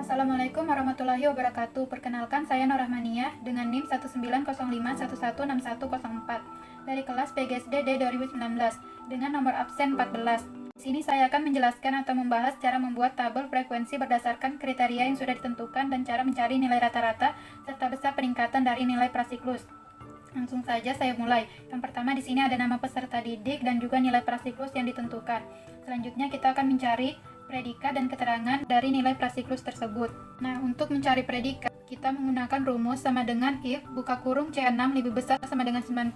Assalamualaikum warahmatullahi wabarakatuh. Perkenalkan, saya Nur Rahmaniyah dengan NIM 19051116104 dari kelas PGSD D 2019 dengan nomor absen 14. Di sini saya akan menjelaskan atau membahas cara membuat tabel frekuensi berdasarkan kriteria yang sudah ditentukan dan cara mencari nilai rata-rata serta besar peningkatan dari nilai prasiklus. Langsung saja saya mulai. Yang pertama di sini ada nama peserta didik dan juga nilai prasiklus yang ditentukan. Selanjutnya kita akan mencari predikat dan keterangan dari nilai prasiklus tersebut. Nah, untuk mencari predikat, kita menggunakan rumus sama dengan if buka kurung C6 lebih besar sama dengan 90,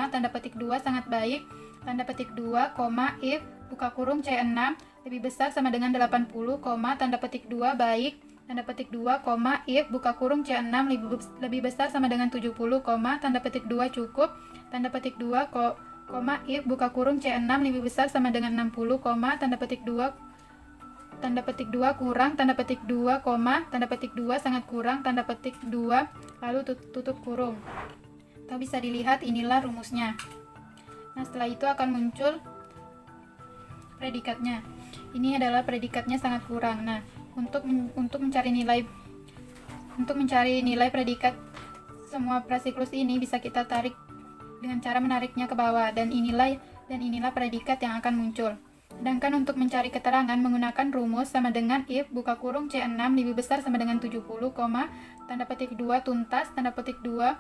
tanda petik 2 sangat baik, tanda petik 2, if buka kurung C6 lebih besar sama dengan 80, tanda petik 2 baik, tanda petik 2, if buka kurung C6 lebih besar sama dengan 70, tanda petik 2 cukup, tanda petik 2, if buka kurung C6 lebih besar sama dengan 60, tanda petik 2 kurang, tanda petik 2, tanda petik 2 sangat kurang, tanda petik 2, lalu tutup kurung. Atau bisa dilihat inilah rumusnya. Nah, setelah itu akan muncul predikatnya. Ini adalah predikatnya sangat kurang. Nah, untuk mencari nilai predikat semua prasiklus ini bisa kita tarik dengan cara menariknya ke bawah, dan inilah predikat yang akan muncul. Sedangkan untuk mencari keterangan menggunakan rumus sama dengan if buka kurung C6 lebih besar sama dengan 70, tanda petik 2 tuntas, tanda petik 2,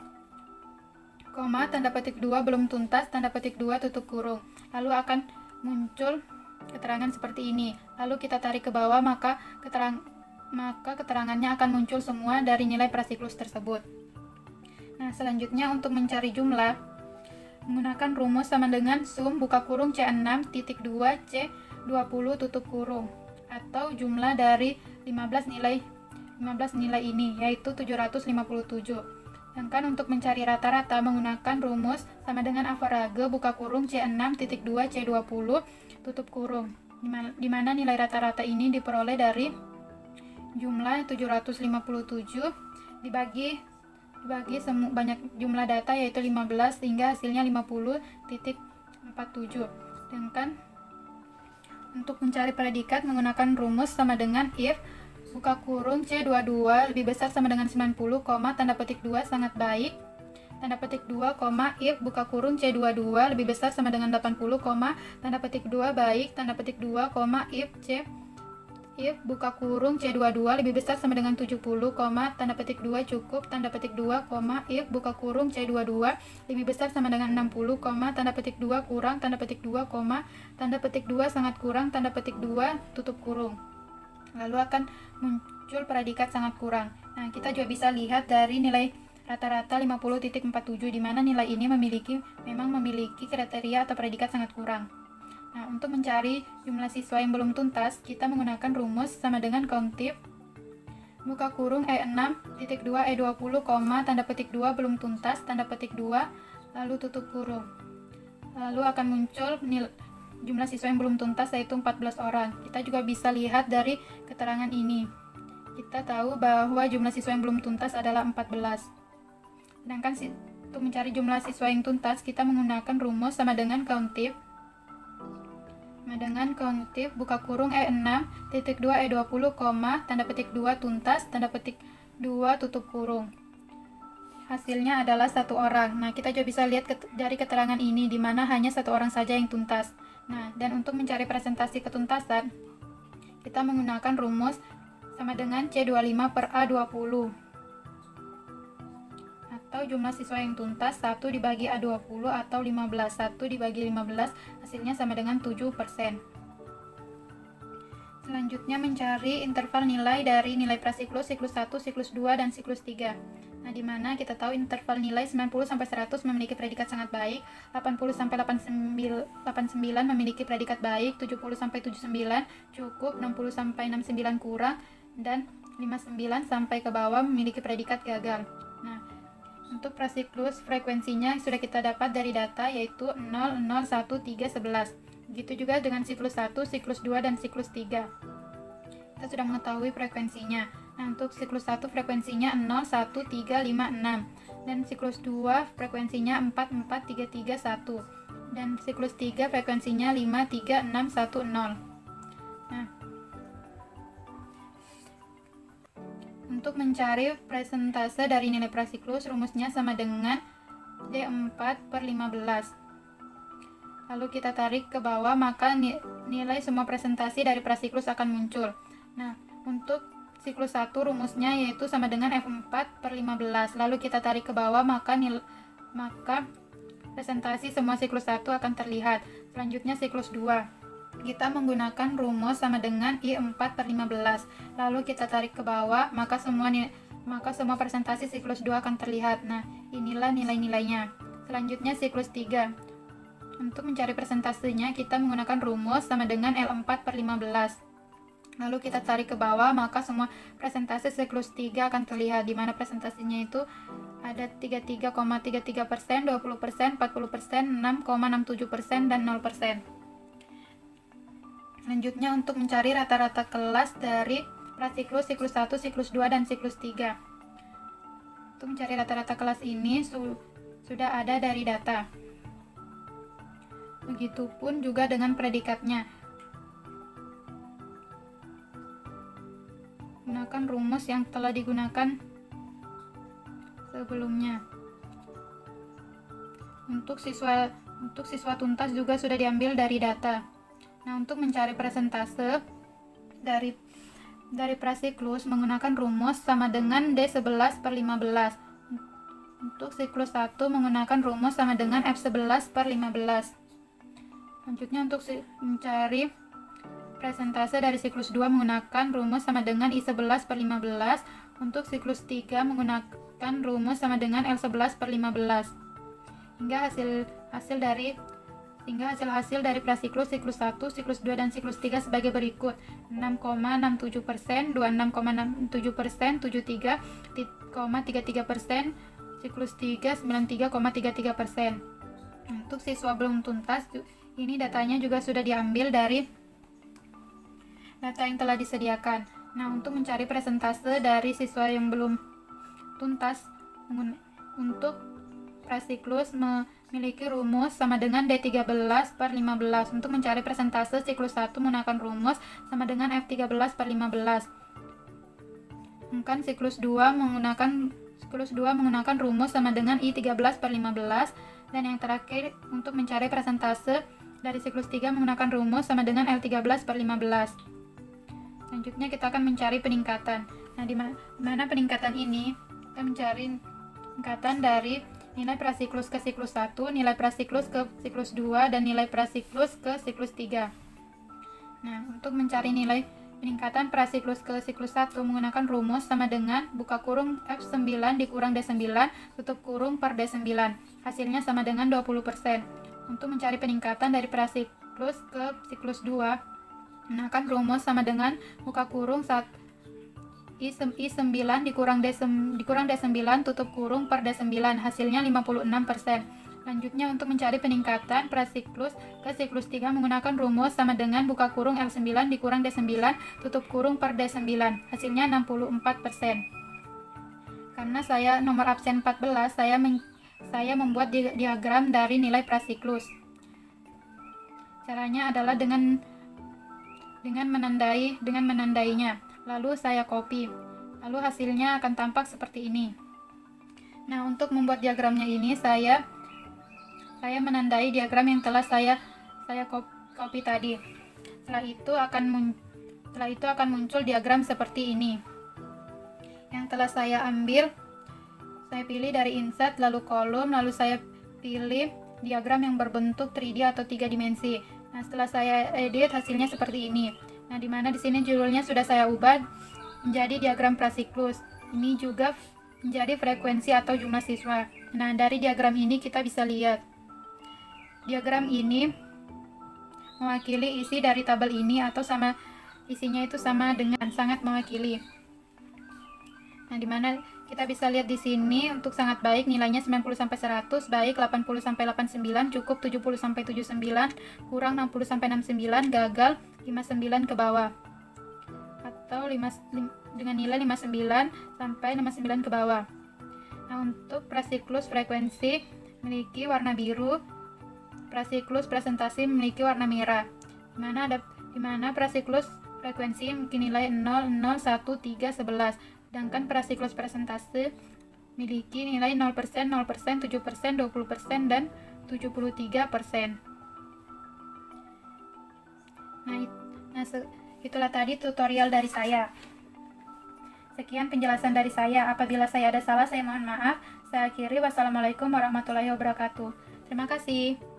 tanda petik 2 belum tuntas, tanda petik 2 tutup kurung. Lalu akan muncul keterangan seperti ini. Lalu kita tarik ke bawah, maka keterangannya akan muncul semua dari nilai prasiklus tersebut. Nah, selanjutnya untuk mencari jumlah menggunakan rumus sama dengan sum buka kurung C6 titik 2 C20 tutup kurung, atau jumlah dari 15 nilai ini yaitu 757. Sedangkan untuk mencari rata-rata menggunakan rumus sama dengan average buka kurung C6 titik 2 C20 tutup kurung, di mana nilai rata-rata ini diperoleh dari jumlah 757 dibagi banyak jumlah data yaitu 15 hingga hasilnya 50.47. Sedangkan untuk mencari predikat menggunakan rumus sama dengan if buka kurung C22 lebih besar sama dengan 90, tanda petik 2 sangat baik, tanda petik 2, if buka kurung C22 lebih besar sama dengan 80, tanda petik 2 baik, tanda petik 2, if buka kurung C22 lebih besar sama dengan 70, tanda petik 2 cukup, tanda petik 2, if buka kurung C22 lebih besar sama dengan 60, tanda petik 2 kurang, tanda petik 2, tanda petik 2 sangat kurang, tanda petik 2 tutup kurung. Lalu akan muncul predikat sangat kurang. Nah, kita juga bisa lihat dari nilai rata-rata 50.47, di mana nilai ini memang memiliki kriteria atau predikat sangat kurang. Nah, untuk mencari jumlah siswa yang belum tuntas, kita menggunakan rumus sama dengan countif buka kurung E6 titik 2 E20, tanda petik 2 belum tuntas, tanda petik 2, lalu tutup kurung. Lalu akan muncul jumlah siswa yang belum tuntas yaitu 14 orang. Kita juga bisa lihat dari keterangan ini. Kita tahu bahwa jumlah siswa yang belum tuntas adalah 14. Sedangkan untuk mencari jumlah siswa yang tuntas, kita menggunakan rumus sama dengan countif buka kurung E6 titik 2 E20, tanda petik 2 tuntas, tanda petik 2 tutup kurung. Hasilnya adalah 1 orang. Nah, kita juga bisa lihat dari keterangan ini di mana hanya 1 orang saja yang tuntas. Nah, dan untuk mencari presentasi ketuntasan, kita menggunakan rumus sama dengan C25 per A20, atau jumlah siswa yang tuntas 1 dibagi A20 atau 15. 1 dibagi 15 hasilnya sama dengan 7%. Selanjutnya mencari interval nilai dari nilai prasiklus, siklus 1, siklus 2, dan siklus 3. Nah, di mana kita tahu interval nilai 90-100 memiliki predikat sangat baik, 80-89 memiliki predikat baik, 70-79 cukup, 60-69 kurang, dan 59 sampai ke bawah memiliki predikat gagal. Nah, untuk prasiklus frekuensinya sudah kita dapat dari data yaitu 0, 0, 1, 3, 11. Begitu juga dengan siklus 1, siklus 2, dan siklus 3. Kita sudah mengetahui frekuensinya. Nah, untuk siklus 1 frekuensinya 0, 1, 3, 5, 6. Dan siklus 2 frekuensinya 4, 4, 3, 3, 1. Dan siklus 3 frekuensinya 5, 3, 6, 1, 0. Nah, Untuk mencari presentase dari nilai prasiklus, rumusnya sama dengan D4/15. Lalu kita tarik ke bawah, maka nilai semua presentasi dari prasiklus akan muncul. Nah, untuk siklus 1 rumusnya yaitu sama dengan F4/15. Lalu kita tarik ke bawah, maka presentasi semua siklus 1 akan terlihat. Selanjutnya siklus 2. Kita menggunakan rumus sama dengan I4/15. Lalu kita tarik ke bawah, maka semua presentasi siklus 2 akan terlihat. Nah, inilah nilai-nilainya. Selanjutnya siklus 3. Untuk mencari presentasenya, kita menggunakan rumus sama dengan L4/15. Lalu kita tarik ke bawah, maka semua presentasi siklus 3 akan terlihat, di mana presentasinya itu ada 33,33%, 20%, 40%, 6,67%, dan 0%. Selanjutnya untuk mencari rata-rata kelas dari prasiklus, siklus 1, siklus 2, dan siklus 3. Untuk mencari rata-rata kelas ini sudah ada dari data. Begitupun juga dengan predikatnya. Gunakan rumus yang telah digunakan sebelumnya. Untuk siswa tuntas juga sudah diambil dari data. Nah, untuk mencari presentase dari prasiklus menggunakan rumus sama dengan D11/15. Untuk siklus 1 menggunakan rumus sama dengan F11/15. Selanjutnya untuk mencari presentase dari siklus 2 menggunakan rumus sama dengan I11/15. Untuk siklus 3 menggunakan rumus sama dengan L11/15. Hingga hasil dari prasiklus, siklus 1, siklus 2, dan siklus 3 sebagai berikut: 6,67%, 26,67%, 73,33%, siklus 3 93,33%. Untuk siswa belum tuntas, ini datanya juga sudah diambil dari data yang telah disediakan. Nah, untuk mencari presentase dari siswa yang belum tuntas, untuk prasiklus memiliki rumus sama dengan D13/15. Untuk mencari presentase siklus 1 menggunakan rumus sama dengan F13/15. Sedangkan siklus 2 menggunakan rumus sama dengan I13/15. Dan yang terakhir, untuk mencari presentase dari siklus 3 menggunakan rumus sama dengan L13/15. Selanjutnya kita akan mencari peningkatan. Nah, di mana peningkatan ini? Kita mencari peningkatan dari nilai prasiklus ke siklus 1, nilai prasiklus ke siklus 2, dan nilai prasiklus ke siklus 3. Nah, untuk mencari nilai peningkatan prasiklus ke siklus 1 menggunakan rumus sama dengan buka kurung F9 dikurang D9 tutup kurung per D9. Hasilnya sama dengan 20%. Untuk mencari peningkatan dari prasiklus ke siklus 2 menggunakan rumus sama dengan buka kurung I9 dikurang D9 tutup kurung per D9. Hasilnya 56%. Selanjutnya untuk mencari peningkatan prasiklus ke siklus 3 menggunakan rumus sama dengan buka kurung L9 dikurang D9 tutup kurung per D9. Hasilnya 64%. Karena saya nomor absen 14, saya membuat diagram dari nilai prasiklus. Caranya adalah dengan menandainya. Lalu saya copy. Lalu hasilnya akan tampak seperti ini. Nah, untuk membuat diagramnya ini saya menandai diagram yang telah saya copy tadi. Setelah itu akan muncul diagram seperti ini. Yang telah saya ambil, saya pilih dari insert, lalu kolom, lalu saya pilih diagram yang berbentuk 3D atau 3 dimensi. Nah, setelah saya edit, hasilnya seperti ini. Nah, dimana di sini judulnya sudah saya ubah menjadi diagram prasiklus. Ini juga menjadi frekuensi atau jumlah siswa. Nah, dari diagram ini kita bisa lihat. Diagram ini mewakili isi dari tabel ini atau isinya itu sama dengan sangat mewakili. Nah, dimana kita bisa lihat di sini untuk sangat baik nilainya 90-100, baik 80-89, cukup 70-79, kurang 60-69, gagal 59 ke bawah. Atau dengan nilai 59-59 ke bawah. Nah, untuk prasiklus frekuensi memiliki warna biru, prasiklus presentasi memiliki warna merah. Di mana prasiklus frekuensi memiliki nilai 0, 0, 1, 3, 11. Sedangkan pada siklus persentase memiliki nilai 0%, 0%, 7%, 20%, dan 73%. Itulah tadi tutorial dari saya. Sekian penjelasan dari saya. Apabila saya ada salah, saya mohon maaf. Saya akhiri. Wassalamualaikum warahmatullahi wabarakatuh. Terima kasih.